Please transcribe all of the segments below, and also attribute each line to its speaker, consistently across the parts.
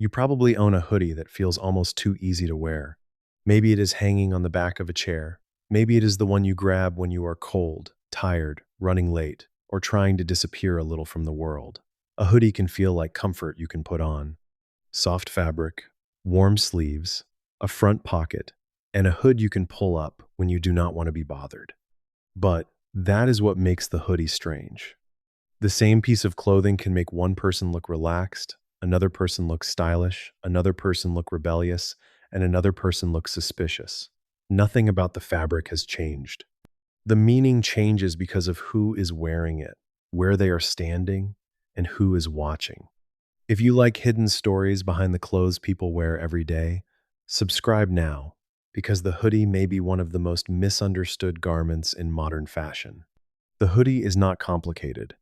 Speaker 1: You probably own a hoodie that feels almost too easy to wear. Maybe it is hanging on the back of a chair. Maybe it is the one you grab when you are cold, tired, running late, or trying to disappear a little from the world. A hoodie can feel like comfort you can put on. Soft fabric, warm sleeves, a front pocket, and a hood you can pull up when you do not want to be bothered. But that is what makes the hoodie strange. The same piece of clothing can make one person look relaxed, another person look stylish, another person look rebellious, and another person look suspicious. Nothing about the fabric has changed. The meaning changes because of who is wearing it, where they are standing, and who is watching. If you like hidden stories behind the clothes people wear every day, subscribe now, because the hoodie may be one of the most misunderstood garments in modern fashion. The hoodie is not complicated.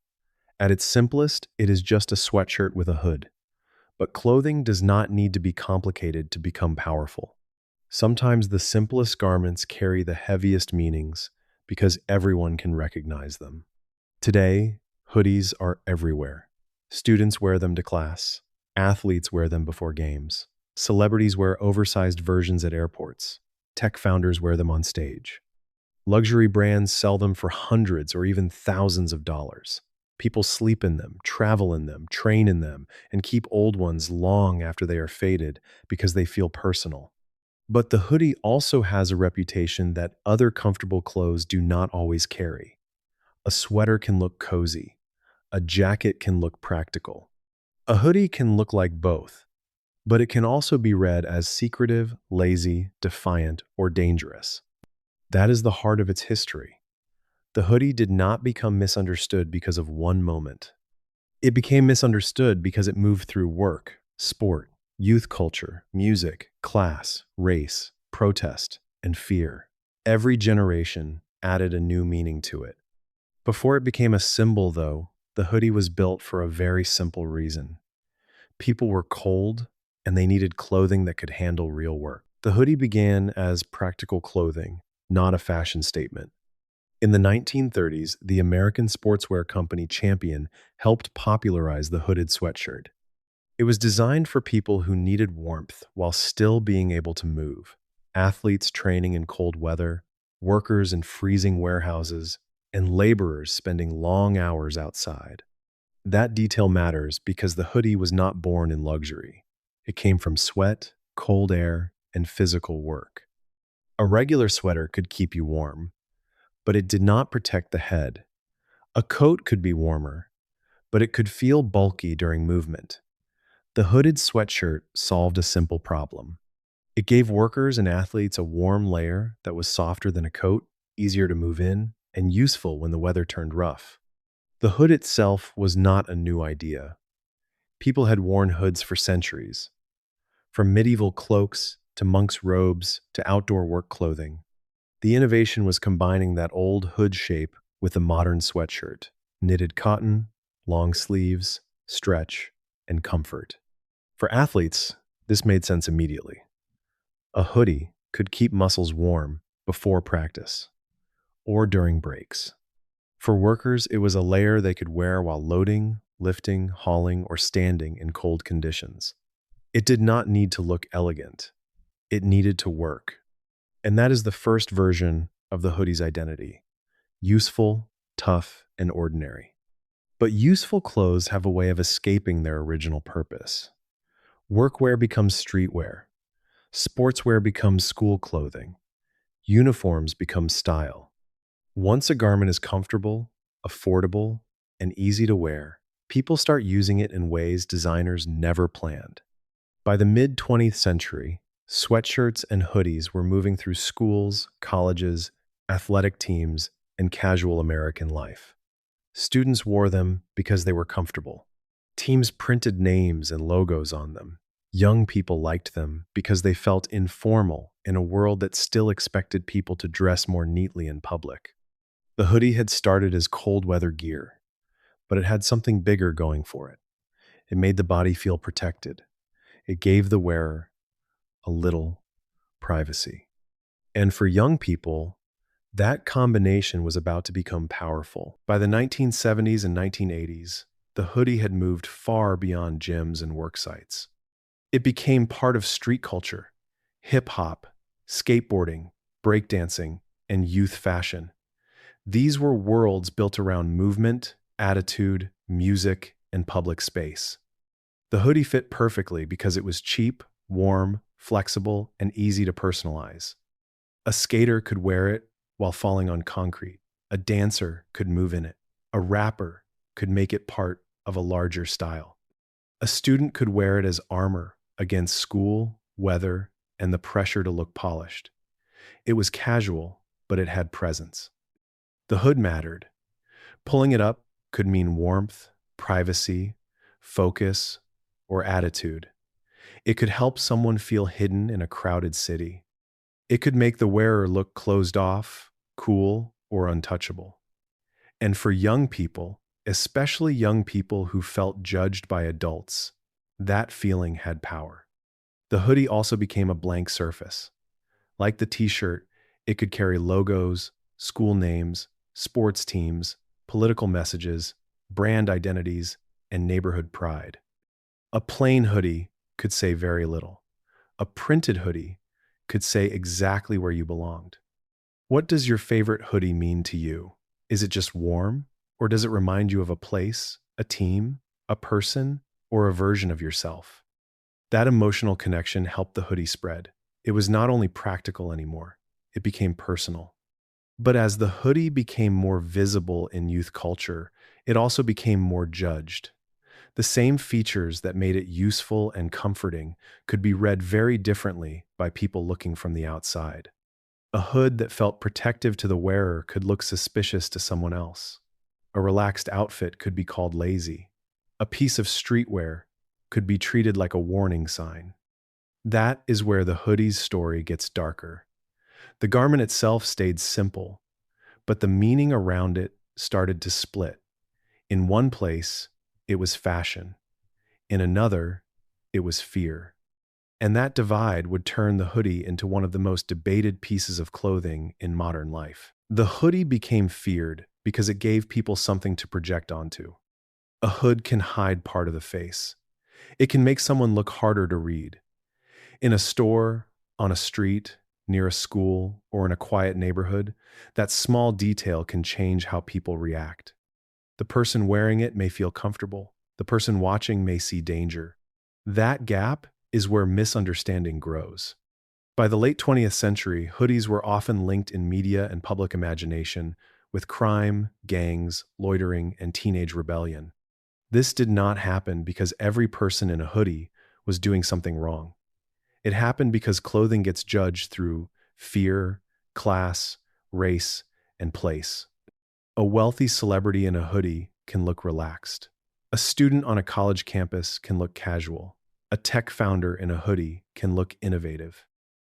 Speaker 1: At its simplest, it is just a sweatshirt with a hood. But clothing does not need to be complicated to become powerful. Sometimes the simplest garments carry the heaviest meanings because everyone can recognize them. Today, hoodies are everywhere. Students wear them to class. Athletes wear them before games. Celebrities wear oversized versions at airports. Tech founders wear them on stage. Luxury brands sell them for hundreds or even thousands of dollars. People sleep in them, travel in them, train in them, and keep old ones long after they are faded because they feel personal. But the hoodie also has a reputation that other comfortable clothes do not always carry. A sweater can look cozy. A jacket can look practical. A hoodie can look like both, but it can also be read as secretive, lazy, defiant, or dangerous. That is the heart of its history. The hoodie did not become misunderstood because of one moment. It became misunderstood because it moved through work, sport, youth culture, music, class, race, protest, and fear. Every generation added a new meaning to it. Before it became a symbol, though, the hoodie was built for a very simple reason. People were cold, and they needed clothing that could handle real work. The hoodie began as practical clothing, not a fashion statement. In the 1930s, the American sportswear company Champion helped popularize the hooded sweatshirt. It was designed for people who needed warmth while still being able to move. Athletes training in cold weather, workers in freezing warehouses, and laborers spending long hours outside. That detail matters because the hoodie was not born in luxury. It came from sweat, cold air, and physical work. A regular sweater could keep you warm, but it did not protect the head. A coat could be warmer, but it could feel bulky during movement. The hooded sweatshirt solved a simple problem. It gave workers and athletes a warm layer that was softer than a coat, easier to move in, and useful when the weather turned rough. The hood itself was not a new idea. People had worn hoods for centuries, from medieval cloaks to monks' robes to outdoor work clothing. The innovation was combining that old hood shape with a modern sweatshirt, knitted cotton, long sleeves, stretch, and comfort. For athletes, this made sense immediately. A hoodie could keep muscles warm before practice or during breaks. For workers, it was a layer they could wear while loading, lifting, hauling, or standing in cold conditions. It did not need to look elegant. It needed to work. And that is the first version of the hoodie's identity: useful, tough, and ordinary. But useful clothes have a way of escaping their original purpose. Workwear becomes streetwear. Sportswear becomes school clothing. Uniforms become style. Once a garment is comfortable, affordable, and easy to wear, people start using it in ways designers never planned. By the mid-20th century, sweatshirts and hoodies were moving through schools, colleges, athletic teams, and casual American life. Students wore them because they were comfortable. Teams printed names and logos on them. Young people liked them because they felt informal in a world that still expected people to dress more neatly in public. The hoodie had started as cold weather gear, but it had something bigger going for it. It made the body feel protected. It gave the wearer a little privacy. And for young people, that combination was about to become powerful. By the 1970s and 1980s, the hoodie had moved far beyond gyms and work sites. It became part of street culture, hip hop, skateboarding, breakdancing, and youth fashion. These were worlds built around movement, attitude, music, and public space. The hoodie fit perfectly because it was cheap, warm, flexible, and easy to personalize. A skater could wear it while falling on concrete. A dancer could move in it. A rapper could make it part of a larger style. A student could wear it as armor against school, weather, and the pressure to look polished. It was casual, but it had presence. The hood mattered. Pulling it up could mean warmth, privacy, focus, or attitude. It could help someone feel hidden in a crowded city. It could make the wearer look closed off, cool, or untouchable. And for young people, especially young people who felt judged by adults, that feeling had power. The hoodie also became a blank surface. Like the t-shirt, it could carry logos, school names, sports teams, political messages, brand identities, and neighborhood pride. A plain hoodie could say very little. A printed hoodie could say exactly where you belonged. What does your favorite hoodie mean to you? Is it just warm, or does it remind you of a place, a team, a person, or a version of yourself? That emotional connection helped the hoodie spread. It was not only practical anymore, it became personal. But as the hoodie became more visible in youth culture, it also became more judged. The same features that made it useful and comforting could be read very differently by people looking from the outside. A hood that felt protective to the wearer could look suspicious to someone else. A relaxed outfit could be called lazy. A piece of streetwear could be treated like a warning sign. That is where the hoodie's story gets darker. The garment itself stayed simple, but the meaning around it started to split. In one place, it was fashion. In another, it was fear. And that divide would turn the hoodie into one of the most debated pieces of clothing in modern life. The hoodie became feared because it gave people something to project onto. A hood can hide part of the face. It can make someone look harder to read. In a store, on a street, near a school, or in a quiet neighborhood, that small detail can change how people react. The person wearing it may feel comfortable. The person watching may see danger. That gap is where misunderstanding grows. By the late 20th century, hoodies were often linked in media and public imagination with crime, gangs, loitering, and teenage rebellion. This did not happen because every person in a hoodie was doing something wrong. It happened because clothing gets judged through fear, class, race, and place. A wealthy celebrity in a hoodie can look relaxed. A student on a college campus can look casual. A tech founder in a hoodie can look innovative.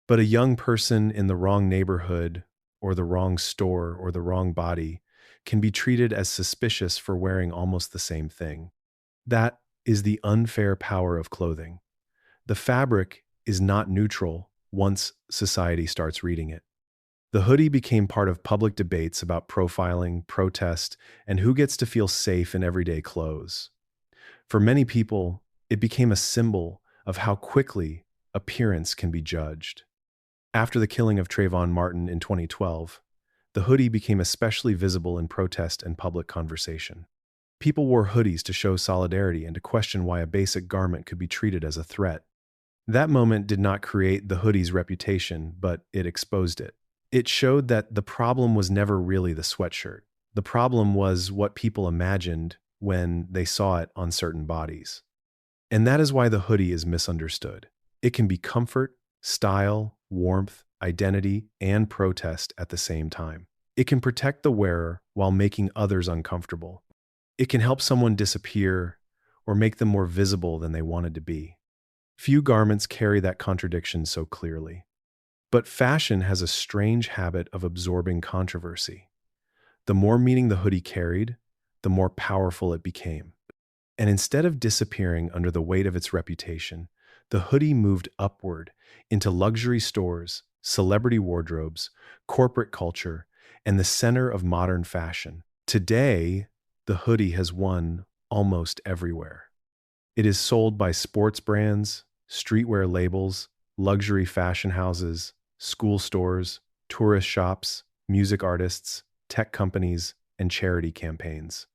Speaker 1: But a young person in the wrong neighborhood, or the wrong store, or the wrong body can be treated as suspicious for wearing almost the same thing. That is the unfair power of clothing. The fabric is not neutral once society starts reading it. The hoodie became part of public debates about profiling, protest, and who gets to feel safe in everyday clothes. For many people, it became a symbol of how quickly appearance can be judged. After the killing of Trayvon Martin in 2012, the hoodie became especially visible in protest and public conversation. People wore hoodies to show solidarity and to question why a basic garment could be treated as a threat. That moment did not create the hoodie's reputation, but it exposed it. It showed that the problem was never really the sweatshirt. The problem was what people imagined when they saw it on certain bodies. And that is why the hoodie is misunderstood. It can be comfort, style, warmth, identity, and protest at the same time. It can protect the wearer while making others uncomfortable. It can help someone disappear or make them more visible than they wanted to be. Few garments carry that contradiction so clearly. But fashion has a strange habit of absorbing controversy. The more meaning the hoodie carried, the more powerful it became. And instead of disappearing under the weight of its reputation, the hoodie moved upward into luxury stores, celebrity wardrobes, corporate culture, and the center of modern fashion. Today, the hoodie has won almost everywhere. It is sold by sports brands, streetwear labels, luxury fashion houses, school stores, tourist shops, music artists, tech companies, and charity campaigns.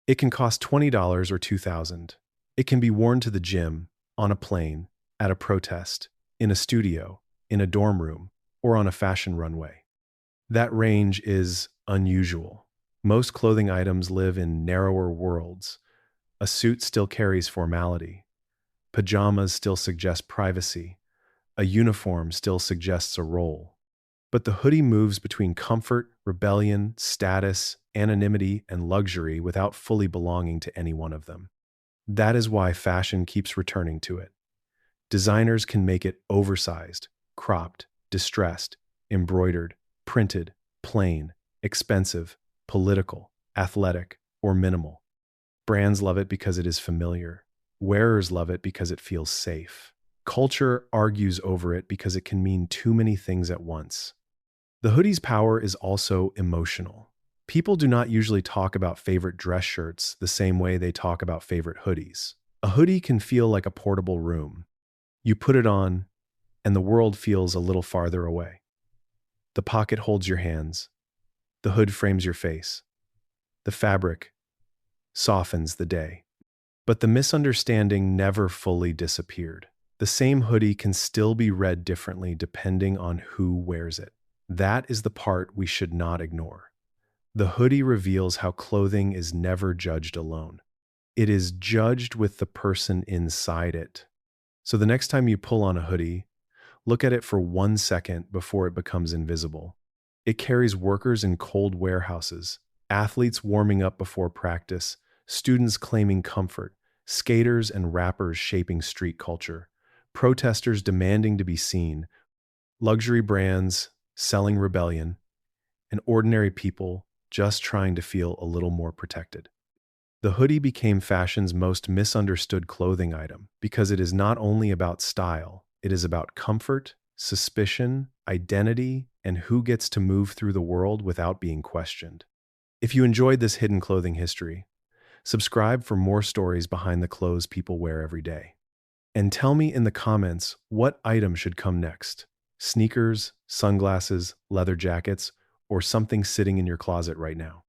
Speaker 1: It can cost $20 or $2,000. It can be worn to the gym, on a plane, at a protest, in a studio, in a dorm room, or on a fashion runway. That range is unusual. Most clothing items live in narrower worlds. A suit still carries formality. Pajamas still suggest privacy. A uniform still suggests a role. But the hoodie moves between comfort, rebellion, status, anonymity, and luxury without fully belonging to any one of them. That is why fashion keeps returning to it. Designers can make it oversized, cropped, distressed, embroidered, printed, plain, expensive, political, athletic, or minimal. Brands love it because it is familiar. Wearers love it because it feels safe. Culture argues over it because it can mean too many things at once. The hoodie's power is also emotional. People do not usually talk about favorite dress shirts the same way they talk about favorite hoodies. A hoodie can feel like a portable room. You put it on, and the world feels a little farther away. The pocket holds your hands. The hood frames your face. The fabric softens the day. But the misunderstanding never fully disappeared. The same hoodie can still be read differently depending on who wears it. That is the part we should not ignore. The hoodie reveals how clothing is never judged alone. It is judged with the person inside it. So the next time you pull on a hoodie, look at it for 1 second before it becomes invisible. It carries workers in cold warehouses, athletes warming up before practice, students claiming comfort, skaters and rappers shaping street culture, protesters demanding to be seen, luxury brands selling rebellion, and ordinary people just trying to feel a little more protected. The hoodie became fashion's most misunderstood clothing item because it is not only about style, it is about comfort, suspicion, identity, and who gets to move through the world without being questioned. If you enjoyed this hidden clothing history, subscribe for more stories behind the clothes people wear every day. And tell me in the comments what item should come next: sneakers, sunglasses, leather jackets, or something sitting in your closet right now.